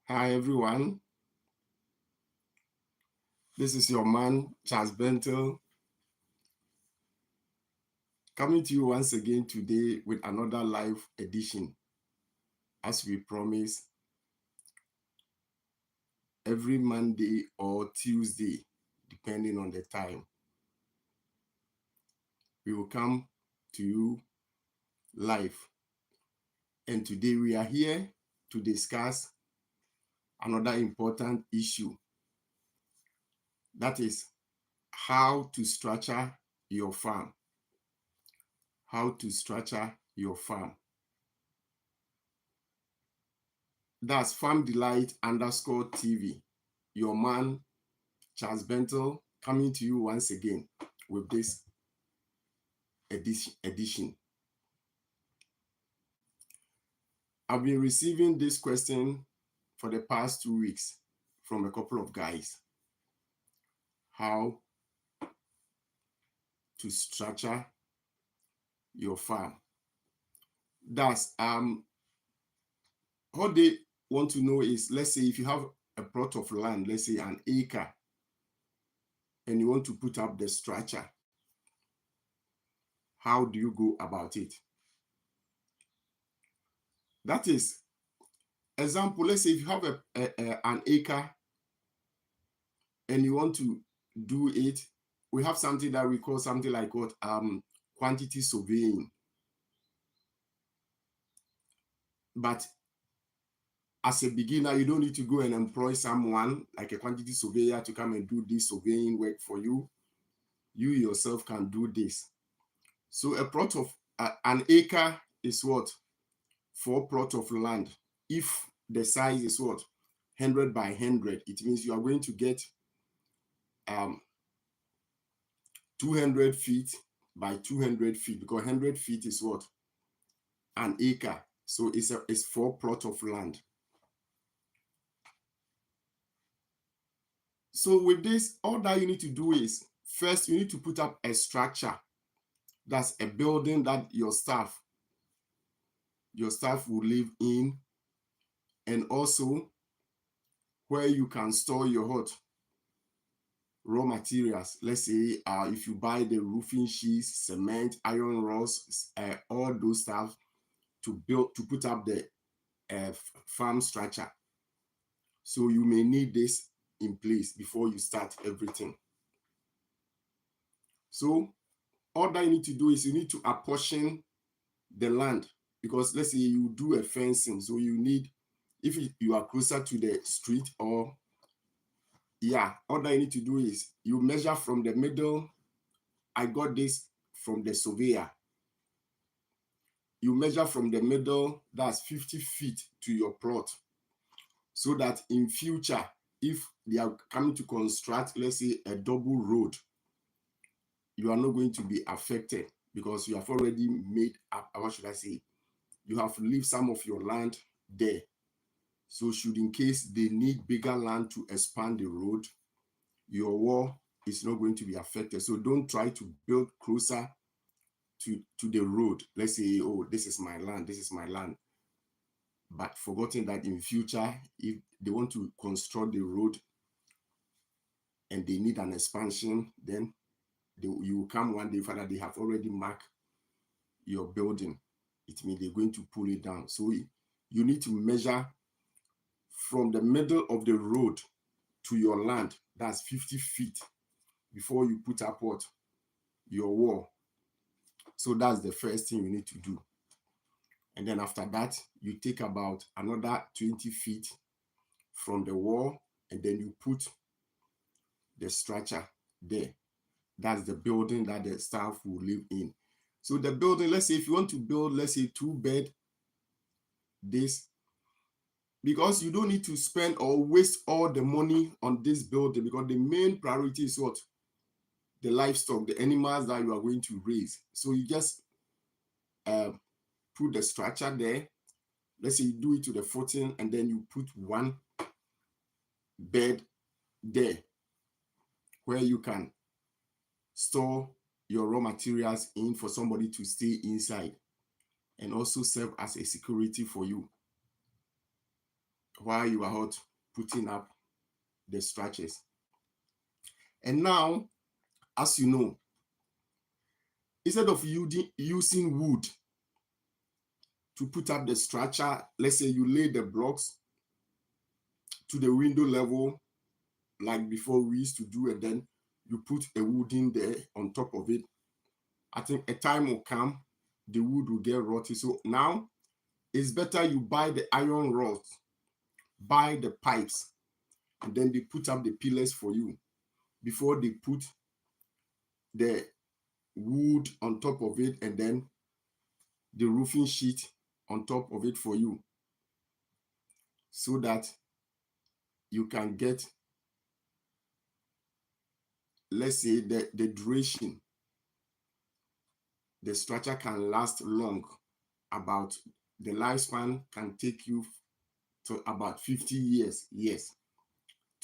Hi everyone, this is your man Charles Bentel coming to you once again today with another live edition. As we promise, every Monday or Tuesday, depending on the time, we will come to you live. And today we are here to discuss another important issue. That is how to structure your farm. How to structure your farm. That's Farm Delight _TV. Your man, Charles Bentel, coming to you once again with this edition. I've been receiving this question for the past 2 weeks from a couple of guys. How to structure your farm. That's what they want to know is, let's say if you have a plot of land, let's say an acre, and you want to put up the structure, how do you go about it? That is, example, let's say if you have an acre and you want to do it, we have something that we call something like what quantity surveying. But as a beginner, you don't need to go and employ someone like a quantity surveyor to come and do this surveying work for you. You yourself can do this. So a plot of an acre is what? 4 plots of land. If the size is what? 100 by 100, it means you are going to get 200 feet by 200 feet, because 100 feet is what? An acre. So it's 4 plots of land. So with this, all that you need to do is, first you need to put up a structure. That's a building that your staff will live in, and also where you can store your raw materials. Let's say if you buy the roofing sheets, cement, iron rods, all those stuff to put up the farm structure. So you may need this in place before you start everything. So all that you need to do is you need to apportion the land, because let's say you do a fencing, so you need, if you are closer to the street, or all that you need to do is you measure from the middle. I got this from the surveyor. You measure from the middle, that's 50 feet to your plot, so that in future, if they are coming to construct, let's say a double road, you are not going to be affected, because you have already made up, what should I say, you have left some of your land there. So should in case they need bigger land to expand the road, your wall is not going to be affected. So don't try to build closer to the road. Let's say, oh, this is my land, this is my land. But forgetting that in future, if they want to construct the road and they need an expansion, then you will come one day further, they have already marked your building. It means they're going to pull it down. So you need to measure from the middle of the road to your land, that's 50 feet, before you put up what? Your wall. So that's the first thing you need to do. And then after that, you take about another 20 feet from the wall, and then you put the structure there. That's the building that the staff will live in. So the building, let's say if you want to build, let's say 2-bed, this, because you don't need to spend or waste all the money on this building, because the main priority is what? The livestock, the animals that you are going to raise. So you just put the structure there. Let's say you do it to the footing, and then you put 1 bed there where you can store your raw materials in for somebody to stay inside, and also serve as a security for you. while you are hot putting up the structures. And now, as you know, instead of using wood to put up the structure, let's say you lay the blocks to the window level like before we used to do, and then you put a wood in there on top of it. I think a time will come, the wood will get rotty. So now it's better you buy the iron rods, buy the pipes, and then they put up the pillars for you before they put the wood on top of it and then the roofing sheet on top of it for you, so that you can get, let's say, the duration. The structure can last long. About the lifespan can take you to about 50 years. Yes,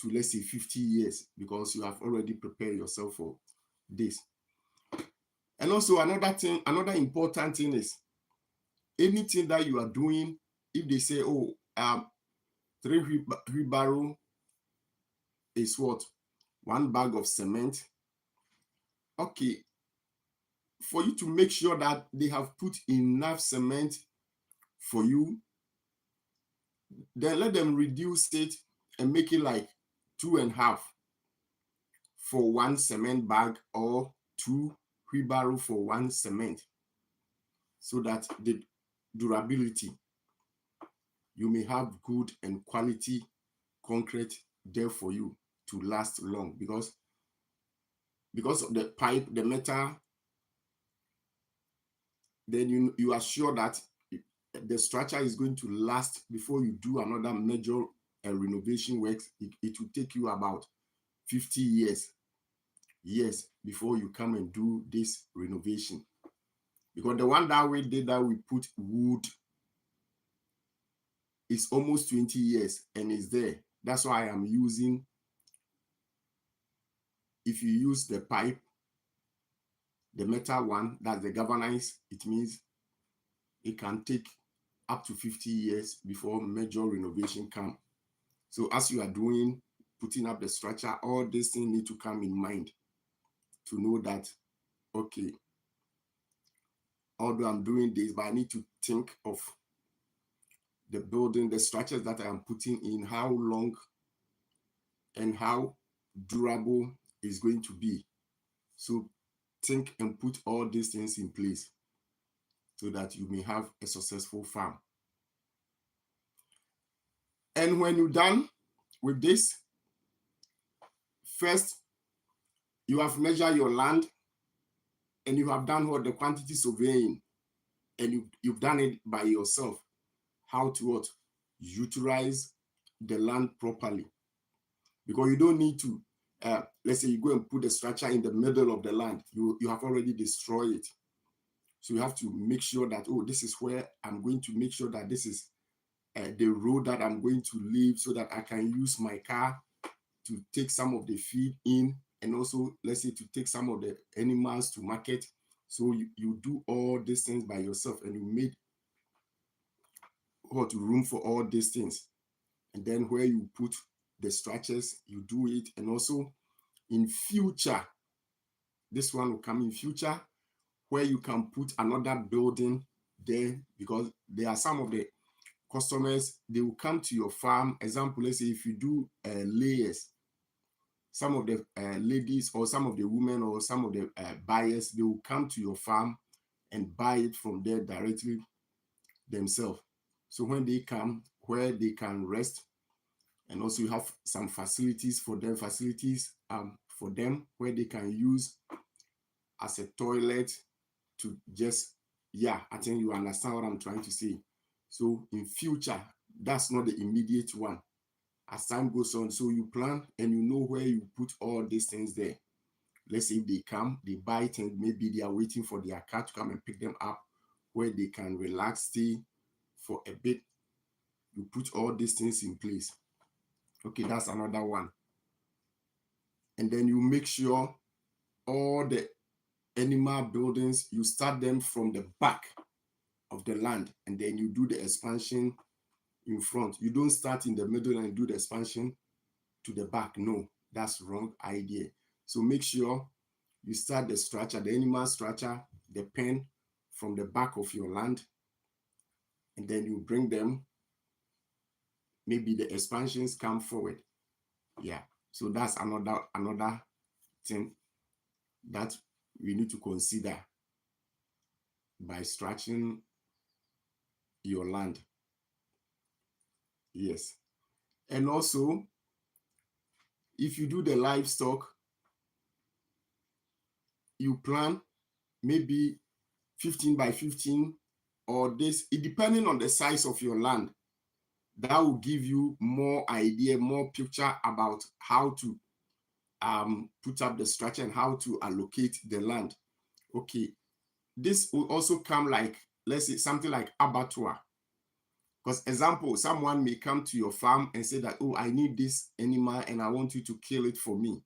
to let's say 50 years, because you have already prepared yourself for this. And also another important thing is anything that you are doing, if they say, oh, 3 wheelbarrow is what? 1 bag of cement. Okay, for you to make sure that they have put enough cement for you, then let them reduce it and make it like 2.5 for 1 cement bag, or 2 wheelbarrow for 1 cement, so that the durability, you may have good and quality concrete there for you to last long, because of the pipe, the metal, then you are sure that the structure is going to last. Before you do another major renovation works, it will take you about 50 years before you come and do this renovation. Because the one that we did, that we put wood, is almost 20 years and is there. That's why I am using, if you use the pipe, the metal one, that's the galvanized, it means it can take up to 50 years before major renovation come. So as you are putting up the structure, all these things need to come in mind to know that, okay, although I'm doing this, but I need to think of the building, the structures that I am putting in, how long and how durable is going to be. So think and put all these things in place so that you may have a successful farm. And when you're done with this, first, you have measured your land and you have done what? The quantity surveying, and you've done it by yourself. How to utilize the land properly. Because you don't need to, let's say you go and put the structure in the middle of the land, you have already destroyed it. So you have to make sure that, oh, this is where I'm going to make sure that this is the road that I'm going to leave, so that I can use my car to take some of the feed in, and also, let's say, to take some of the animals to market. So you do all these things by yourself, and you made room for all these things. And then where you put the structures, you do it. And also in future, this one will come in future, where you can put another building there, because there are some of the customers, they will come to your farm. Example, let's say if you do layers, some of the ladies or some of the women or some of the buyers, they will come to your farm and buy it from there directly themselves. So when they come, where they can rest, and also you have some facilities for them, where they can use as a toilet to just, I think you understand what I'm trying to say. So in future, that's not the immediate one. As time goes on, so you plan and you know where you put all these things there. Let's say if they come, they buy it, and maybe they are waiting for their car to come and pick them up, where they can relax, stay for a bit. You put all these things in place. Okay, that's another one. And then you make sure all the animal buildings, you start them from the back of the land, and then you do the expansion in front. You don't start in the middle and do the expansion to the back. No, that's wrong idea. So make sure you start the structure, the animal structure, the pen from the back of your land, and then you bring them, maybe the expansions come forward. Yeah, so that's another thing that we need to consider by structuring your land. Yes. And also, if you do the livestock, you plan maybe 15 by 15 or this, it depending on the size of your land. That will give you more idea, more picture about how to put up the structure and how to allocate the land. Okay, this will also come like, let's say something like abattoir. Because example, someone may come to your farm and say that, oh, I need this animal and I want you to kill it for me.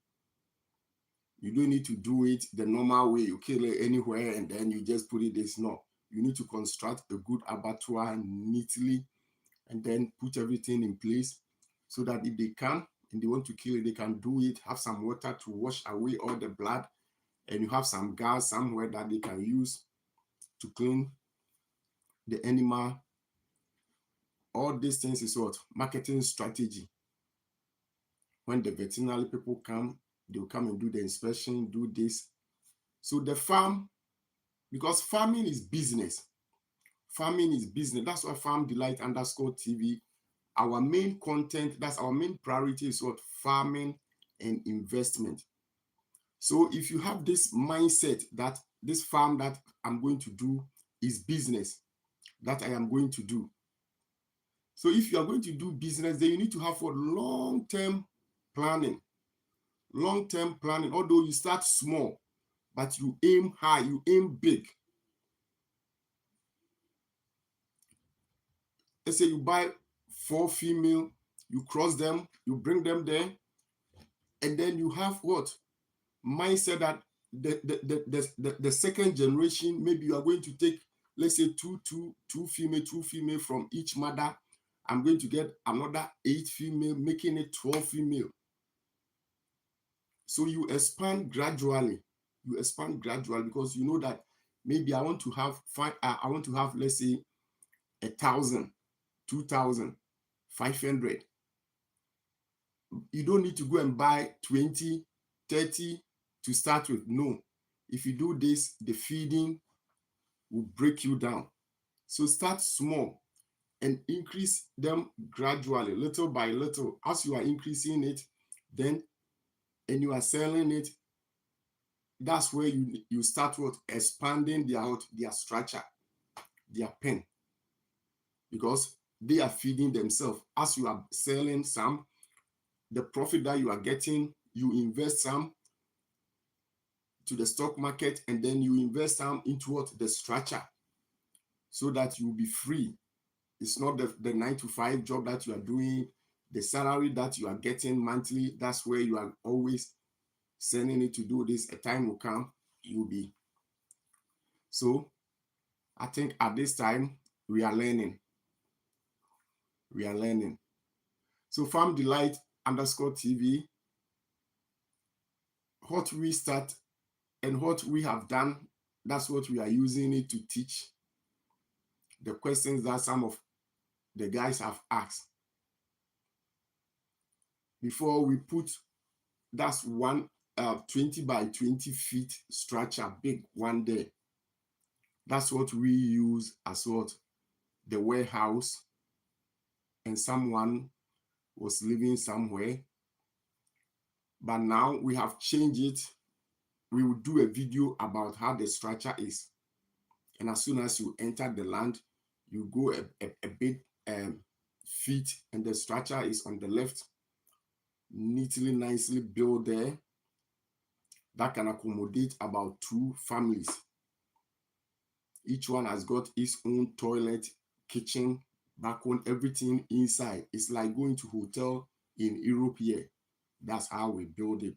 You don't need to do it the normal way. You kill it anywhere and then you just put it this. No, you need to construct a good abattoir neatly and then put everything in place so that if they come and they want to kill it, they can do it, have some water to wash away all the blood, and you have some gas somewhere that they can use to clean the animal. All these things is what? Marketing strategy. When the veterinary people come, they'll come and do the inspection, do this. So the farm, because farming is business. Farming is business. That's why Farm Delight _TV, our main content, that's our main priority is what? Farming and investment. So if you have this mindset that this farm that I'm going to do is business, that I am going to do. So if you are going to do business, then you need to have for long-term planning. Long-term planning, although you start small, but you aim high, you aim big. Let's say you buy 4 female, you cross them, you bring them there, and then you have what? Mindset that the second generation, maybe you are going to take, let's say two female from each mother. I'm going to get another 8 female, making it 12 female. So you expand gradually. You expand gradually because you know that maybe I want to have let's say 1,000, 2,000, 500. You don't need to go and buy 20, 30 to start with. No. If you do this, the feeding will break you down. So start small and increase them gradually, little by little. As you are increasing it, then, and you are selling it, that's where you start with expanding their structure, their pen, because they are feeding themselves. As you are selling some, the profit that you are getting, you invest some to the stock market, and then you invest some into what? The structure, so that you will be free. It's not the 9-to-5 job that you are doing, the salary that you are getting monthly. That's where you are always sending it to do this. A time will come, you'll be. So I think at this time, we are learning. We are learning. So Farm Delight _TV, what we start and what we have done, that's what we are using it to teach. The questions that some of the guys have asked. Before we put, that's one 20 by 20 feet structure, big one there. That's what we use as what? The warehouse. And someone was living somewhere. But now we have changed it. We will do a video about how the structure is. And as soon as you enter the land, you go a bit feet, and the structure is on the left, neatly, nicely built there. That can accommodate about 2 families. Each one has got its own toilet, kitchen, balcony, everything inside. It's like going to hotel in Europe here. That's how we build it.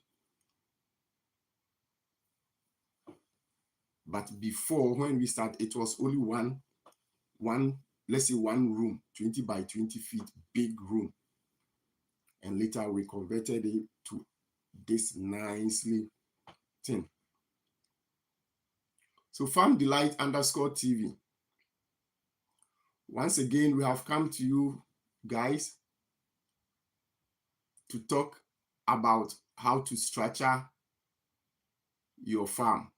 But before, when we start, it was only one let's say 1 room, 20 by 20 feet, big room. And later we converted it to this nicely thing. So Farm Delight _TV. Once again, we have come to you guys to talk about how to structure your farm,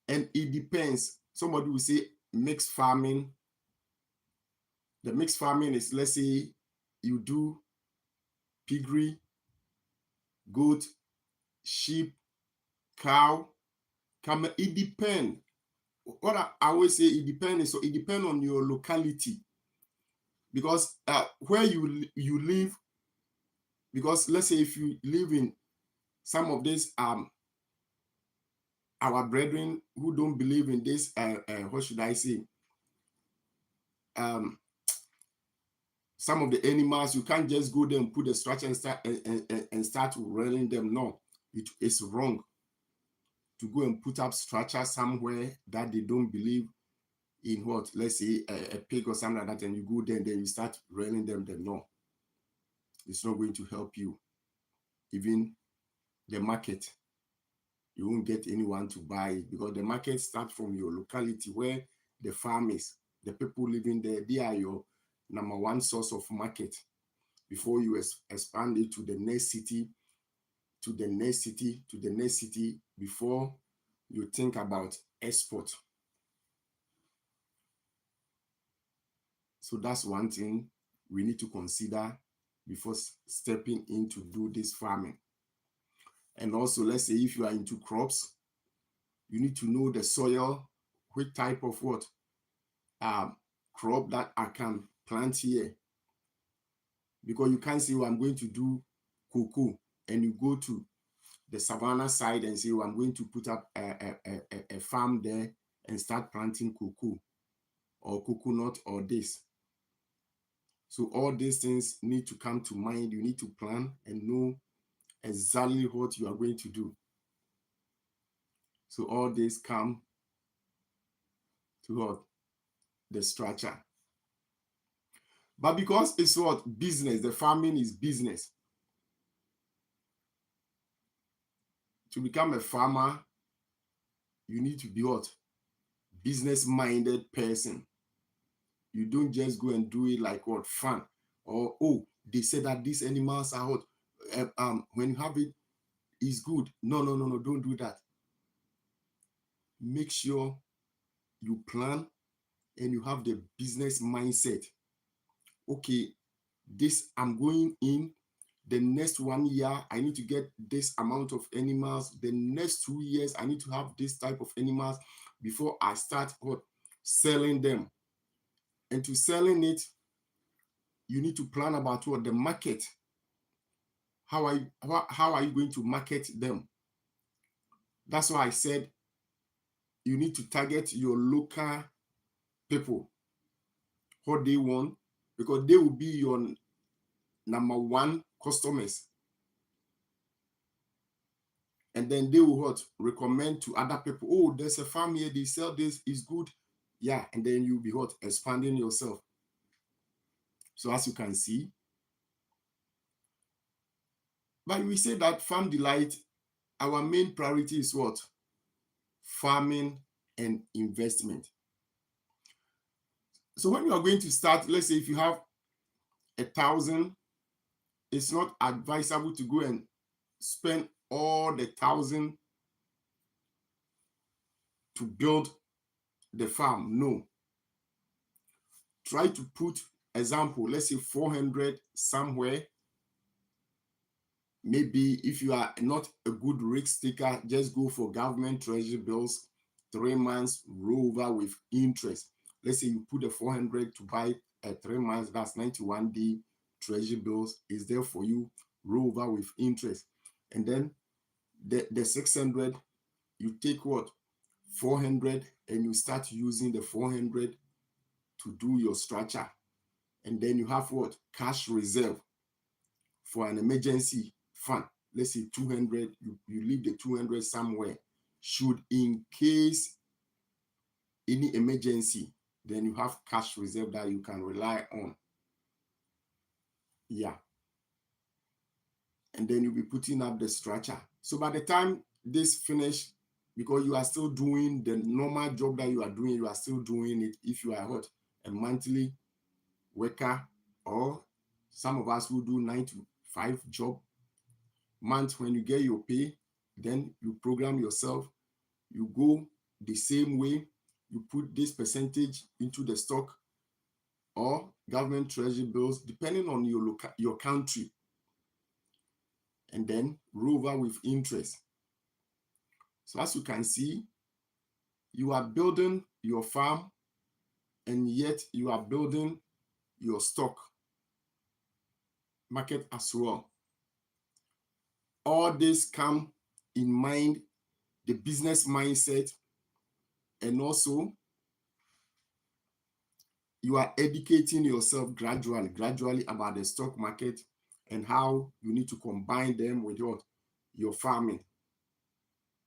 And it depends. Somebody will say mixed farming. The mixed farming is, let's say you do piggery, goat, sheep, cow, camel. It depends. What I always say, it depends. So it depends on your locality, because where you live. Because let's say if you live in some of these our brethren who don't believe in this, what should I say? Some of the animals, you can't just go there and put the structure and start running them. No, it's wrong to go and put up structure somewhere that they don't believe in. What, let's say a pig or something like that, and you go there and then you start running them. Then no, it's not going to help you. Even the market, you won't get anyone to buy it, because the market starts from your locality where the farm is. The people living there, they are your number one source of market before you expand it to the next city, to the next city, to the next city, before you think about export. So that's one thing we need to consider before stepping in to do this farming. And also, let's say if you are into crops, you need to know the soil, which type of what crop that I can plant here. Because you can't say, well, I'm going to do cocoa, and you go to the savannah side and say, well, I'm going to put up a farm there and start planting cocoa or coconut or this. So all these things need to come to mind. You need to plan and know exactly what you are going to do. So all this come to what? The structure. But because it's what? Business, the farming is business. To become a farmer, you need to be what? Business-minded person. You don't just go and do it like what? Fun. Or, oh, they said that these animals are what? When you have it, it's good. No, don't do that. Make sure you plan and you have the business mindset. Okay, this, I'm going in. The next 1 year, I need to get this amount of animals. The next 2 years, I need to have this type of animals before I start what? Selling them. And to selling it, you need to plan about what? The market. How are you going to market them? That's why I said you need to target your local people, what they want, because they will be your number one customers. And then they will what? Recommend to other people. Oh, there's a farm here, they sell this, is good. Yeah, and then you'll be what? Expanding yourself. So as you can see, but we say that Farm Delight, our main priority is what? Farming and investment. So when you are going to start, let's say if you have 1,000, it's not advisable to go and spend all the 1,000 to build the farm. No. Try to put, example, let's say 400 somewhere. Maybe if you are not a good risk taker, just go for government treasury bills, 3 months rollover with interest. Let's say you put the 400 to buy 3 months, that's 91-day treasury bills is there for you, rollover with interest. And then the 600, you take what? 400, and you start using the 400 to do your structure. And then you have what? Cash reserve for an emergency fund. Let's say 200, you leave the 200 somewhere. Should in case any emergency, then you have cash reserve that you can rely on. Yeah. And then you'll be putting up the structure. So by the time this finish, because you are still doing the normal job that you are doing, you are still doing it. If you are what, a monthly worker, or some of us who do 9 to 5 job, month when you get your pay, then you program yourself, you go the same way, you put this percentage into the stock or government treasury bills, depending on your country, and then roll over with interest. So as you can see, you are building your farm, and yet you are building your stock market as well. All this come in mind, the business mindset, and also you are educating yourself gradually about the stock market and how you need to combine them with what? Your farming.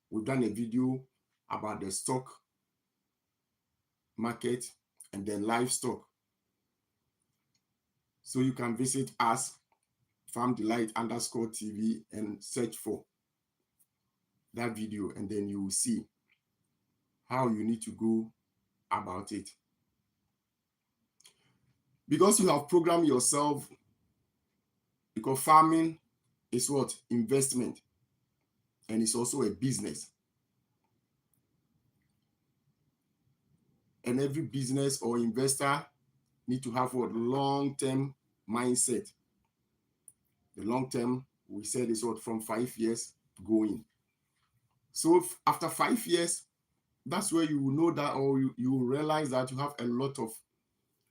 We've done a video about the stock market and then livestock. So you can visit us, FarmDelight_TV, and search for that video, and then you will see how you need to go about it. Because you have programmed yourself, because farming is what? Investment. And it's also a business. And every business or investor need to have what? Long-term mindset. The long term, we said, is what? From 5 years going. So after 5 years, that's where you will know that, or you will realize that you have a lot of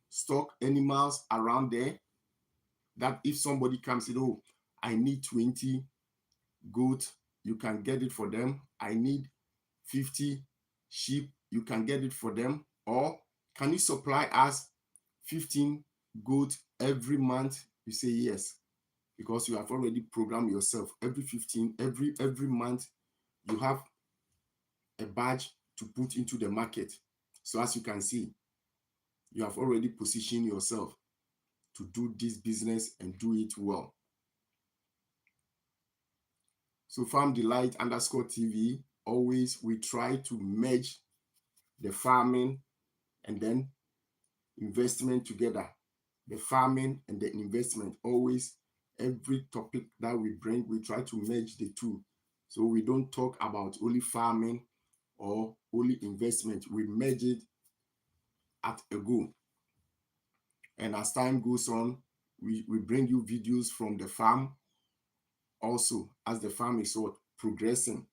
stock animals around there, that if somebody comes and, oh, I need 20 goats, you can get it for them. I need 50 sheep, you can get it for them. Or can you supply us 15 goats every month? You say yes, because you have already programmed yourself. Every month you have a badge to put into the market. So as you can see, you have already positioned yourself to do this business and do it well. So FarmDelight_TV, always we try to merge the farming and then investment together. The farming and the investment, always every topic that we bring, we try to merge the two. So we don't talk about only farming or only investment. We merge it at a go. And as time goes on, we bring you videos from the farm. Also, as the farm is what? Progressing,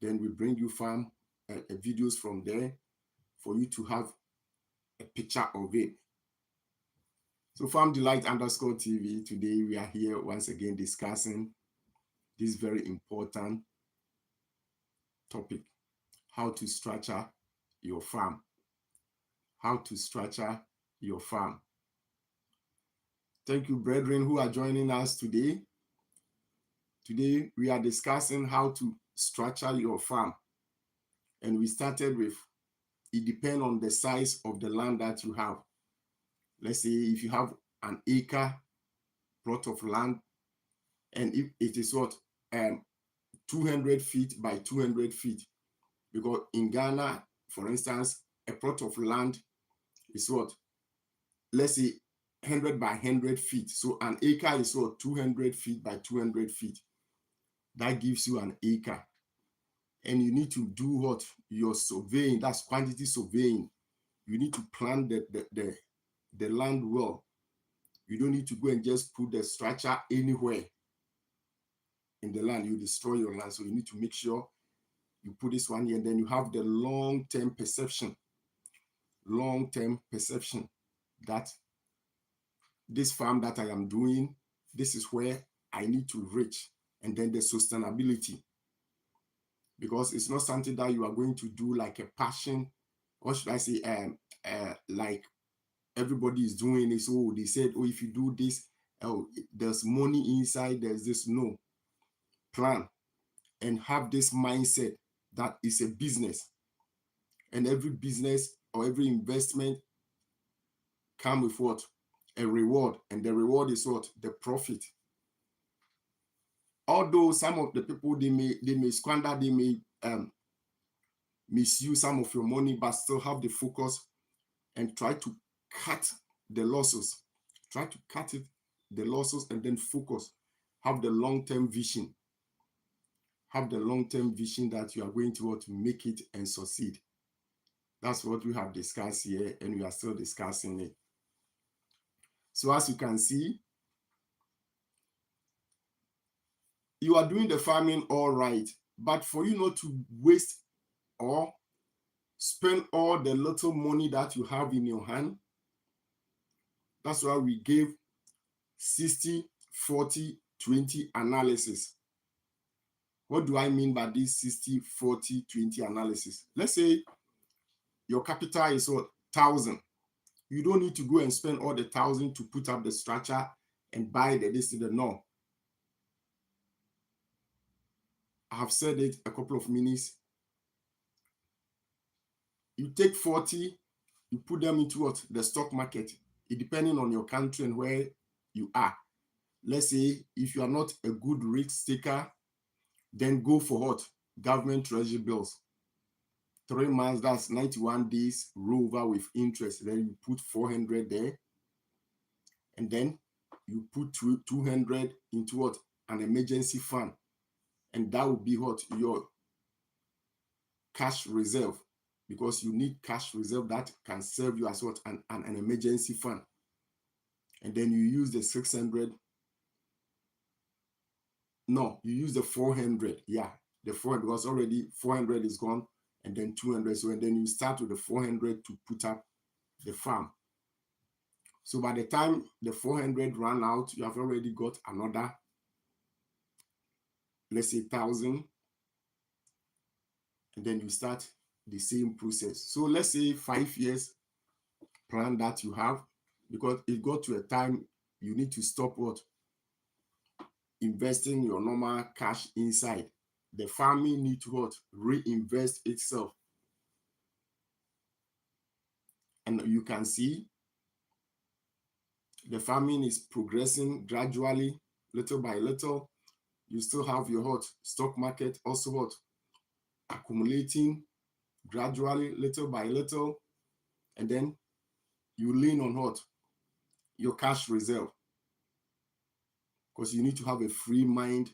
then we bring you farm videos from there for you to have a picture of it. So FarmDelight_TV, today we are here once again discussing this very important topic: how to structure your farm. How to structure your farm. Thank you, brethren, who are joining us today. Today we are discussing how to structure your farm. And we started with, it depends on the size of the land that you have. Let's say if you have an acre plot of land, and if it is what, 200 feet by 200 feet, because in Ghana, for instance, a plot of land is what, let's say 100 by 100 feet. So an acre is what, 200 feet by 200 feet. That gives you an acre. And you need to do what? Your surveying, that's quantity surveying. You need to plan the land well. You don't need to go and just put the structure anywhere in the land. You destroy your land. So you need to make sure you put this one here, and then you have the long-term perception. Long-term perception that this farm that I am doing, this is where I need to reach. And then the sustainability. Because it's not something that you are going to do like a passion, or should I say, like everybody is doing it. So they said, oh, if you do this, oh, there's money inside, there's this. No. Plan and have this mindset that it's a business. And every business or every investment come with what? A reward. And the reward is what? The profit. Although some of the people, they may squander, they may misuse some of your money, but still have the focus and try to cut the losses. Try to cut the losses, and then focus. Have the long-term vision. Have the long-term vision that you are going to make it and succeed. That's what we have discussed here, and we are still discussing it. So as you can see, you are doing the farming all right, but for you not to waste or spend all the little money that you have in your hand, that's why we gave 60, 40, 20 analysis. What do I mean by this 60, 40, 20 analysis? Let's say your capital is 1,000. You don't need to go and spend all the 1,000 to put up the structure and buy the no. I have said it a couple of minutes. You take 40, you put them into the stock market. It depending on your country and where you are. Let's say if you are not a good risk taker, then go for what? Government treasury bills. 3 months, that's 91 days, roll over with interest. Then you put 400 there. And then you put 200 into what? An emergency fund. And that will be what? Your cash reserve. Because you need cash reserve that can serve you as what? An emergency fund. And then you use the 600. No, you use the 400. Yeah, the 400, because already 400 is gone, and then 200. So, and then you start with the 400 to put up the farm. So by the time the 400 run out, you have already got another, let's say 1,000. And then you start the same process. So let's say 5 years plan that you have, because it got to a time you need to stop what? Investing your normal cash inside. The farming need to what? Reinvest itself. And you can see the farming is progressing gradually, little by little. You still have your hot stock market also what? Accumulating gradually, little by little. And then you lean on what? Your cash reserve. Because you need to have a free mind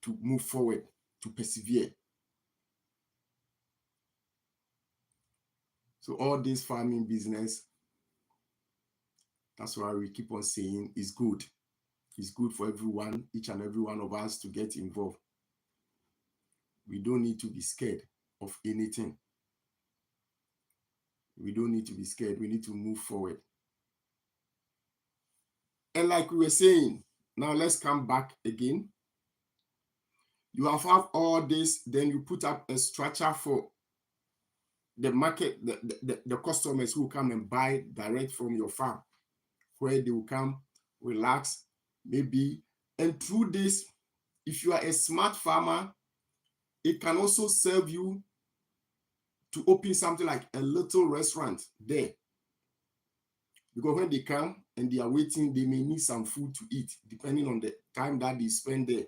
to move forward, to persevere. So all this farming business, that's why we keep on saying is good. It's good for everyone, each and every one of us to get involved. We don't need to be scared of anything. We don't need to be scared. We need to move forward. And like we were saying, now let's come back again. You have all this, then you put up a structure for the market, the customers who come and buy direct from your farm, where they will come, relax, maybe. And through this, if you are a smart farmer, it can also serve you to open something like a little restaurant there. Because when they come and they are waiting, they may need some food to eat, depending on the time that they spend there.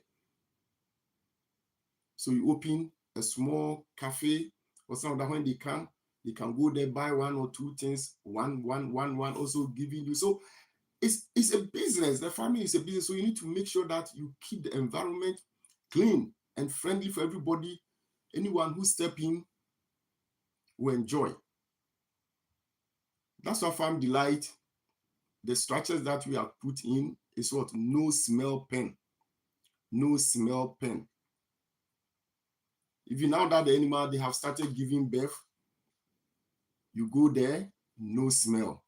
So you open a small cafe or something that when they come, they can go there, buy 1 or 2 things, one also giving you. So it's a business. The farming is a business. So you need to make sure that you keep the environment clean and friendly for everybody. Anyone who step in will enjoy. That's why Farm Delight, the structures that we have put in is what? No smell pen. No smell pen. Even now that the animal, they have started giving birth, you go there, no smell.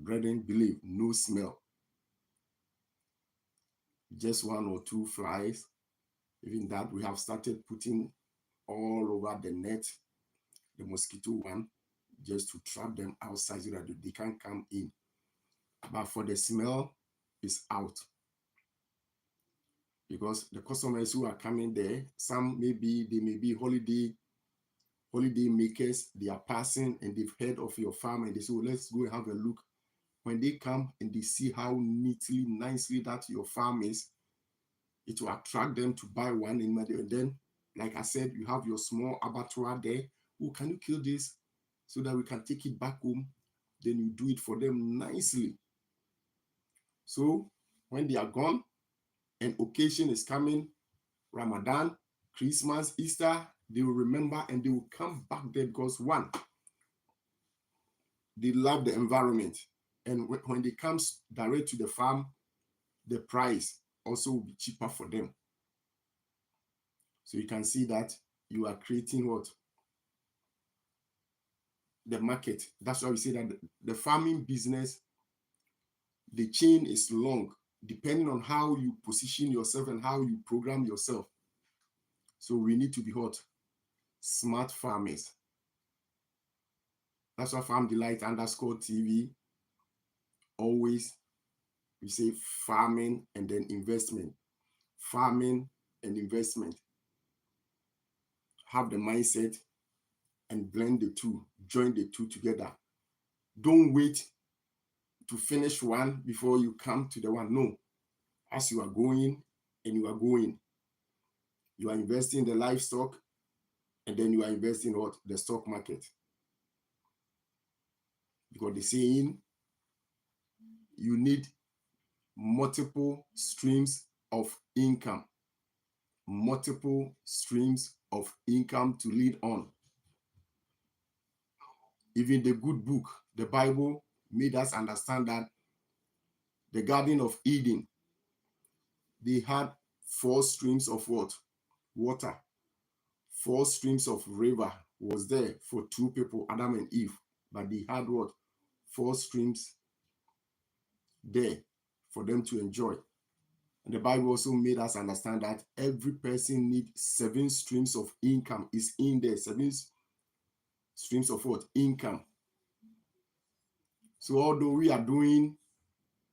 Brethren, believe, no smell. Just 1 or 2 flies. Even that we have started putting all over the net, the mosquito one, just to trap them outside so that they can't come in. But for the smell, it's out. Because the customers who are coming there, some maybe they may be holiday holiday makers, they are passing and they've heard of your farm and they say, oh, let's go and have a look. When they come and they see how neatly, nicely that your farm is, it will attract them to buy one in Madi. And then, like I said, you have your small abattoir there. Oh, can you kill this so that we can take it back home? Then you do it for them nicely. So when they are gone and occasion is coming, Ramadan, Christmas, Easter, they will remember and they will come back there because one, they love the environment. And when they come direct to the farm, the price also will be cheaper for them. So you can see that you are creating what? The market. That's why we say that the farming business, the chain is long, depending on how you position yourself and how you program yourself. So we need to be what? Smart farmers. That's why Farm Delight _TV always we say farming and then investment. Farming and investment. Have the mindset and blend the two, join the two together. Don't wait to finish one before you come to the one. No, as you are going and you are going, you are investing in the livestock and then you are investing in what? The stock market. Because the saying, you need multiple streams of income. Multiple streams of income to lead on. Even the good book, the Bible, made us understand that the Garden of Eden, they had 4 streams of what? Water. 4 streams of river was there for 2 people, Adam and Eve. But they had what? 4 streams there for them to enjoy. And the Bible also made us understand that every person needs 7 streams of income is in there. 7 streams of what? Income. So although we are doing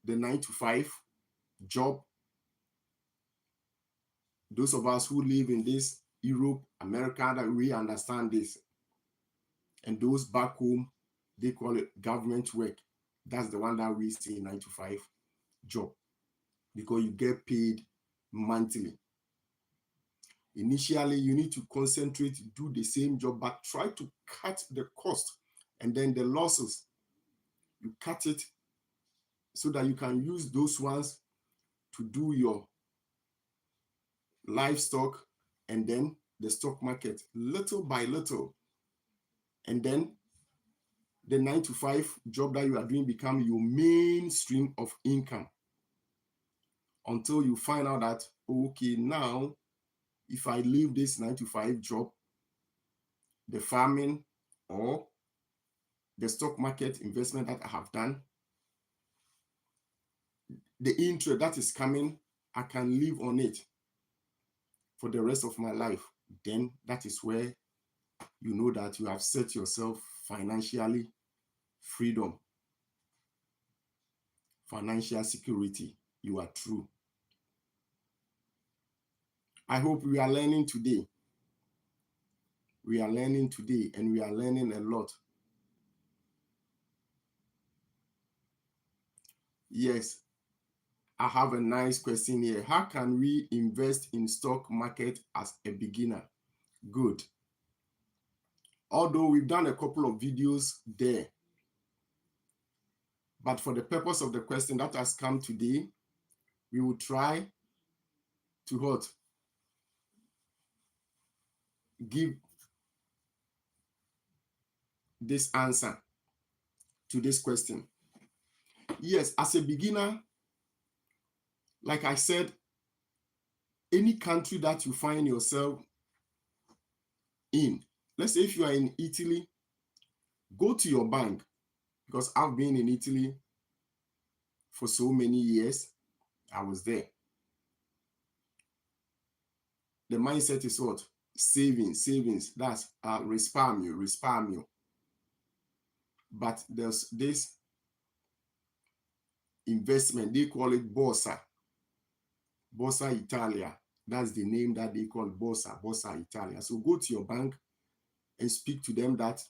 the 9 to 5 job, those of us who live in this Europe, America, that we understand this. And those back home, they call it government work. That's the one that we see 9 to 5 job because you get paid monthly. Initially, you need to concentrate, do the same job, but try to cut the cost and then the losses. You cut it so that you can use those ones to do your livestock and then the stock market little by little. And then the 9 to 5 job that you are doing become your main stream of income until you find out that, okay, now if I leave this 9 to 5 job, the farming or the stock market investment that I have done, the interest that is coming, I can live on it for the rest of my life. Then that is where you know that you have set yourself financially freedom, financial security. You are true. I hope we are learning today. We are learning today and we are learning a lot. Yes, I have a nice question here. How can we invest in stock market as a beginner? Good. Although we've done a couple of videos there, but for the purpose of the question that has come today, we will try to what? Give this answer to this question. Yes, as a beginner, like I said, any country that you find yourself in, let's say if you are in Italy, go to your bank, because I've been in Italy for so many years. I was there. The mindset is what? Savings. That's risparmio. But there's this investment, they call it Borsa Italia. That's the name that they call Borsa Italia. So go to your bank and speak to them that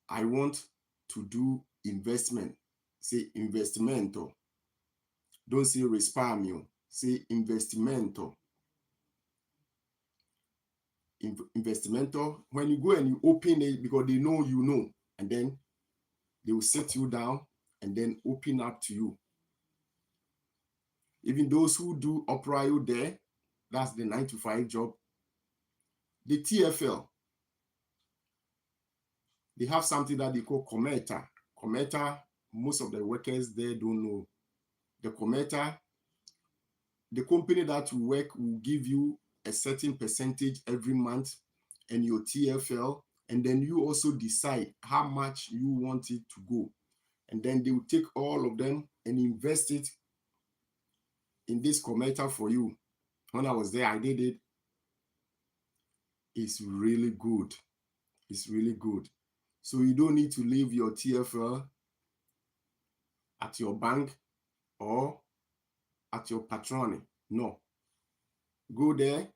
I want to do investment. Say investimento. Don't say risparmio. Say investimento. Investimento. When you go and you open it, because they know you know, and then they will sit you down and then open up to you. Even those who do operaio there, that's the 9 to 5 job. The TFL, they have something that they call Cometa. Cometa, most of the workers there don't know. The Cometa, the company that you work will give you a certain percentage every month and your TFL, and then you also decide how much you want it to go. And then they will take all of them and invest it in this Cometa for you. When I was there, I did it. It's really good. It's really good. So you don't need to leave your TFL at your bank or at your patroni. No. Go there,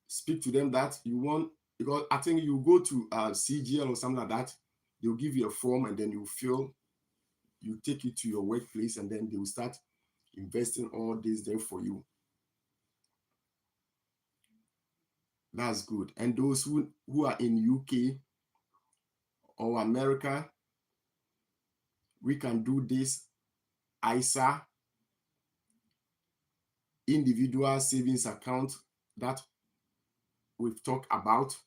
speak to them that you want, because I think you go to CGL or something like that, they'll give you a form and then you fill, you take it to your workplace, and then they will start investing all this there for you. That's good. And those who are in UK or America, we can do this ISA, individual savings account, that we've talked about.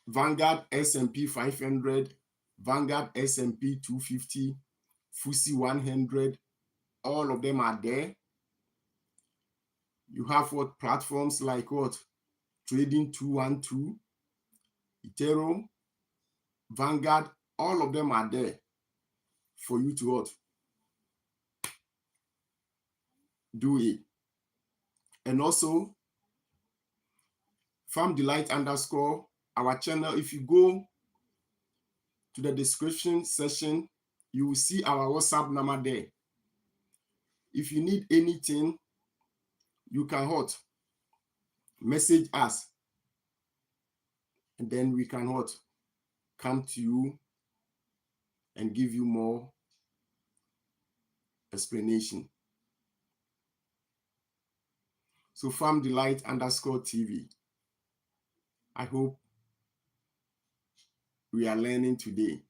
Vanguard S&P 500, Vanguard S&P 250, FTSE 100, all of them are there. You have what platforms like what? Trading 212, Ethereum, Vanguard, all of them are there for you to what? Do it. And also, Farm Delight _ our channel. If you go to the description section, you will see our WhatsApp number there. If you need anything, you can what? Message us. And then we can what? Come to you and give you more explanation. So Farm Delight _ TV. I hope we are learning today.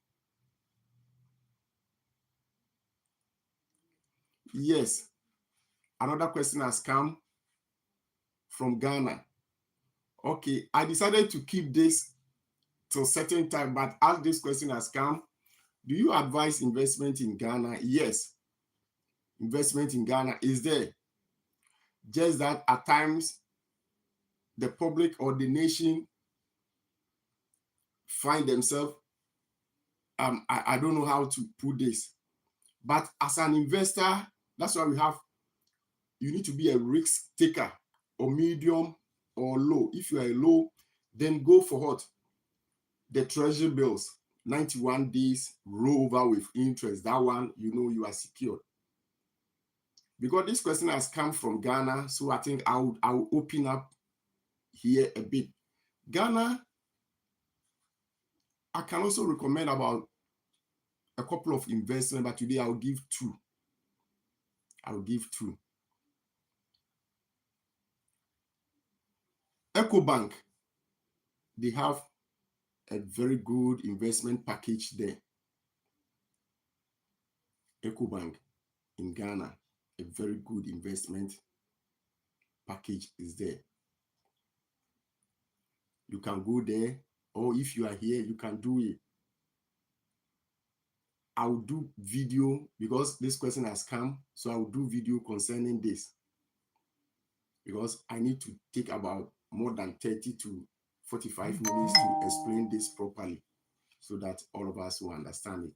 Yes, another question has come from Ghana. Okay, I decided to keep this till certain time, but as this question has come, do you advise investment in Ghana? Yes, investment in Ghana is there. Just that at times, the public or the nation find themselves, I don't know how to put this, but as an investor, that's why you need to be a risk taker, or medium or low. If you are a low, then go for what? The treasury bills, 91 days, roll over with interest. That one, you know you are secured. Because this question has come from Ghana, so I think I will open up here a bit. Ghana, I can also recommend about a couple of investments, but today I'll give two. EcoBank, they have a very good investment package there. EcoBank in Ghana, a very good investment package is there. You can go there, or if you are here, you can do it. I will do video because this question has come, so I will do video concerning this, because I need to take about more than 30 to 45 minutes to explain this properly so that all of us will understand it.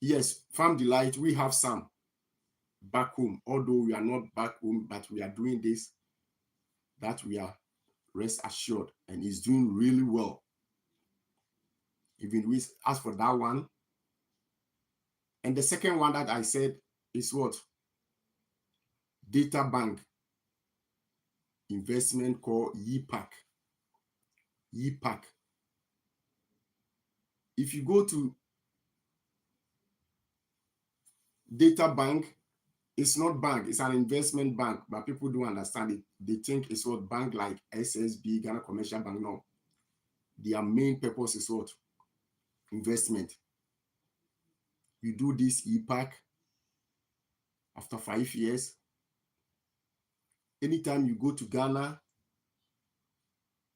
Yes, Farm Delight, we have some back home, although we are not back home, but we are doing this, that we are rest assured, and it's doing really well. Even with, as for that one, and the second one that I said is what? Data Bank. investment called YPAC. YPAC. If you go to Data Bank, it's not bank, it's an investment bank, but people don't understand it. They think it's what bank like SSB, Ghana Commercial Bank. No. Their main purpose is what? Investment. You do this YPAC after 5 years. Anytime you go to Ghana,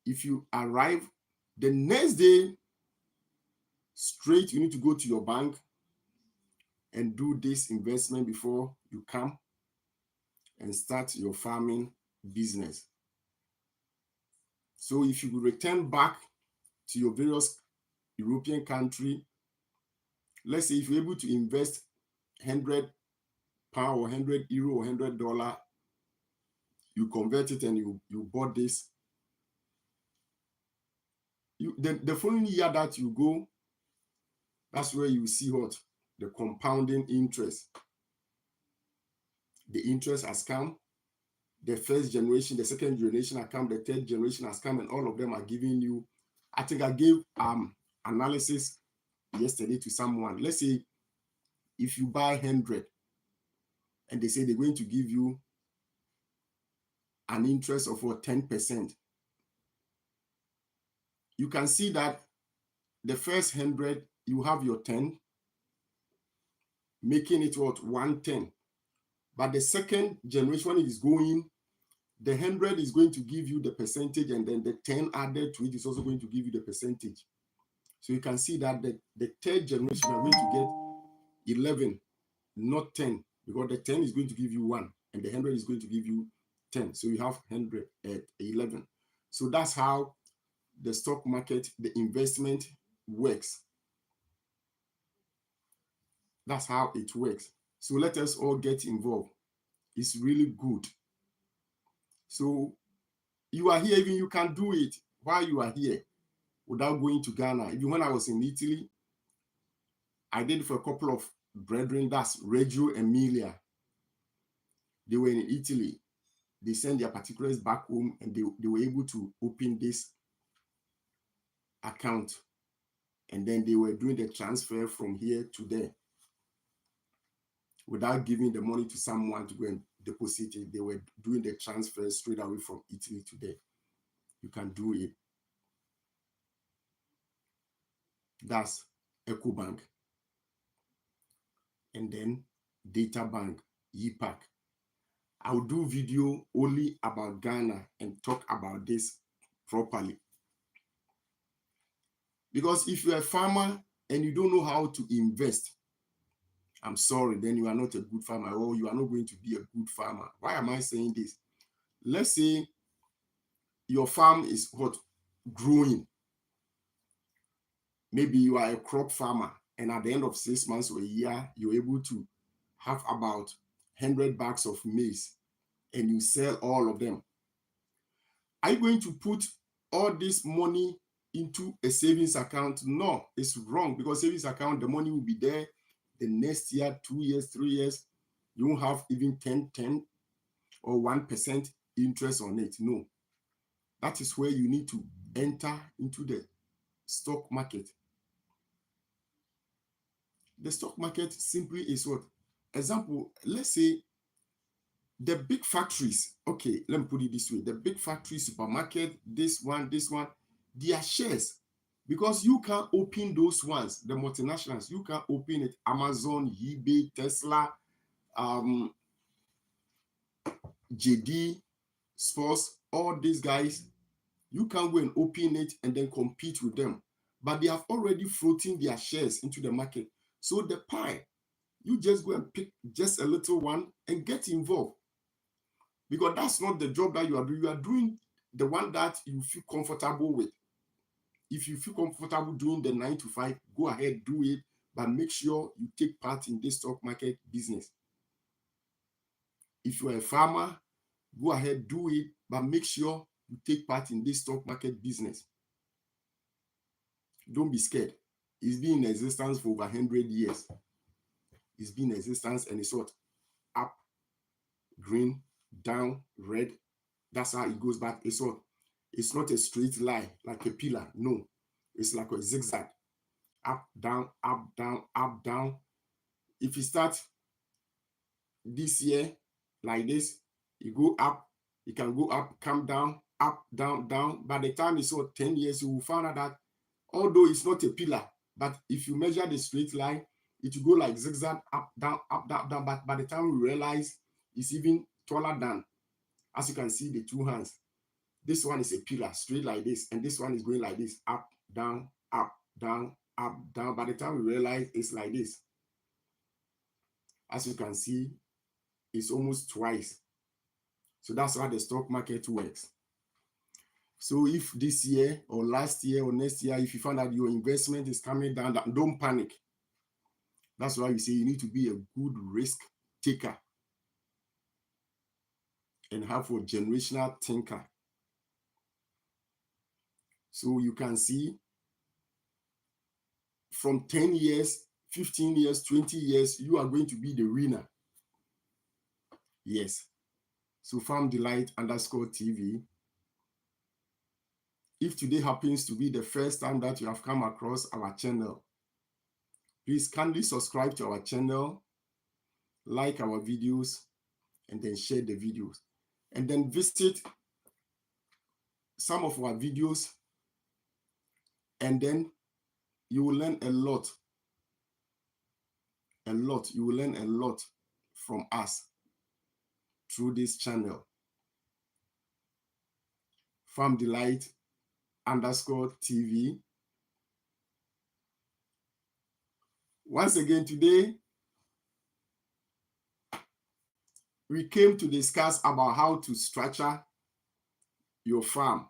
if you arrive the next day, straight, you need to go to your bank and do this investment before you come and start your farming business. So if you return back to your various European country, let's say if you're able to invest £100 or €100 or $100, you convert it and you bought this. The following year that you go, that's where you see what? The compounding interest. The interest has come. The first generation, the second generation has come, the third generation has come, and all of them are giving you. I think I gave analysis yesterday to someone. Let's say if you buy 100 and they say they're going to give you an interest of 10%, you can see that the first 100, you have your 10, making it 110. But the second generation, when it is going, the 100 is going to give you the percentage, and then the 10 added to it is also going to give you the percentage. So you can see that the third generation are going to get 11, not 10, because the 10 is going to give you 1, and the 100 is going to give you 10. So you have 100 at 11. So that's how the stock market, the investment works. That's how it works. So let us all get involved. It's really good. So you are here, even you can do it while you are here without going to Ghana. Even when I was in Italy, I did for a couple of brethren, that's Reggio Emilia. They were in Italy. They sent their particulars back home, and they were able to open this account. And then they were doing the transfer from here to there without giving the money to someone to go and deposit it. They were doing the transfer straight away from Italy to there. You can do it. That's EcoBank. And then Data Bank, YPAC. I'll do video only about Ghana and talk about this properly. Because if you're a farmer and you don't know how to invest, I'm sorry, then you are not a good farmer, or you are not going to be a good farmer. Why am I saying this? Let's say your farm is growing. Maybe you are a crop farmer, and at the end of 6 months or a year, you're able to have about 100 bags of maize, and you sell all of them. Are you going to put all this money into a savings account? No, it's wrong, because savings account, the money will be there the next year, 2 years, 3 years. You won't have even 10 or 1% interest on it. No. That is where you need to enter into the stock market. The stock market simply is what? Example, let's say the big factories. Okay, let me put it this way. The big factories, supermarket, this one, their shares. Because you can open those ones, the multinationals, you can open it. Amazon, eBay, Tesla, JD Sports, all these guys, you can go and open it and then compete with them. But they have already floating their shares into the market. So the pie, you just go and pick just a little one and get involved. Because that's not the job that you are doing. You are doing the one that you feel comfortable with. If you feel comfortable doing the 9 to 5, go ahead, do it. But make sure you take part in this stock market business. If you are a farmer, go ahead, do it. But make sure you take part in this stock market business. Don't be scared. It's been in existence for over 100 years. It's been in existence, and it's what? Up, green, down, red. That's how it goes back. It's not a straight line like a pillar. No, it's like a zigzag. Up, down, up, down, up, down. If you start this year like this, you go up, you can go up, come down, up, down, down. By the time it's 10 years, you will find out that although it's not a pillar, but if you measure the straight line, it will go like zigzag, up, down, up, down, down. But by the time we realize it's even taller than, as you can see, the two hands. This one is a pillar, straight like this, and this one is going like this, up, down, up, down, up, down. By the time we realize it's like this, as you can see, it's almost twice. So that's how the stock market works. So if this year or last year or next year, if you find out your investment is coming down, don't panic. That's why we say you need to be a good risk taker and have a generational thinker. So you can see from 10 years, 15 years, 20 years, you are going to be the winner. Yes. So FarmDelight_TV. If today happens to be the first time that you have come across our channel, please kindly subscribe to our channel, like our videos, and then share the videos. And then visit some of our videos, and then you will learn a lot. You will learn a lot from us through this channel. FarmDelight_TV. Once again, today, we came to discuss about how to structure your farm.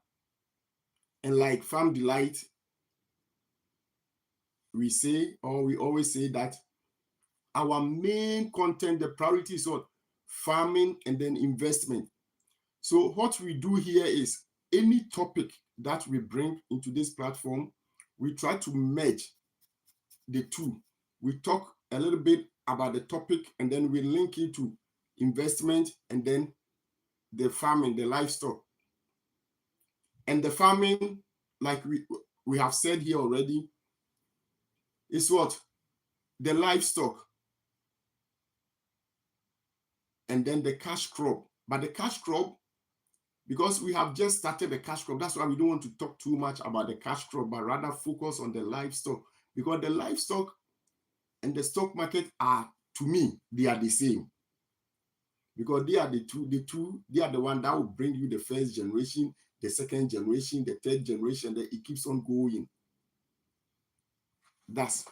And like Farm Delight, we always say that our main content, the priority is what? Farming and then investment. So what we do here is any topic that we bring into this platform, we try to merge the two. We talk a little bit about the topic, and then we link it to investment and then the farming, the livestock. And the farming, like we have said here already, is what? The livestock. And then the cash crop. But the cash crop, because we have just started the cash crop, that's why we don't want to talk too much about the cash crop, but rather focus on the livestock. Because the livestock and the stock market are, to me, they are the same. Because they are the one that will bring you the first generation, the second generation, the third generation, that it keeps on going. That's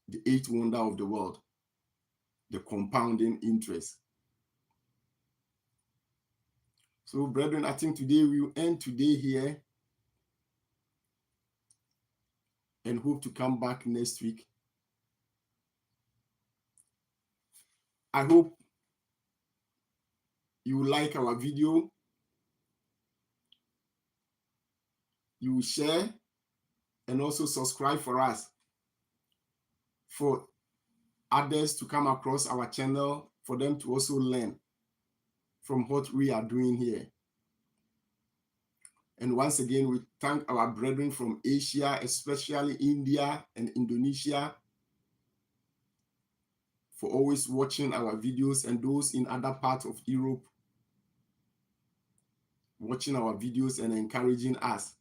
the eighth wonder of the world, the compounding interest. So, brethren, I think today we will end today here and hope to come back next week. I hope you like our video. You will share and also subscribe for us, for others to come across our channel, for them to also learn from what we are doing here. And once again, we thank our brethren from Asia, especially India and Indonesia, for always watching our videos, and those in other parts of Europe watching our videos and encouraging us.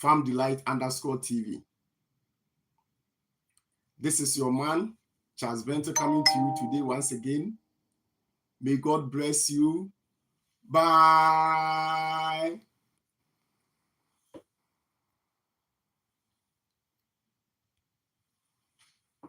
FarmDelight_TV. This is your man, Charles Bento, coming to you today once again. May God bless you. Bye.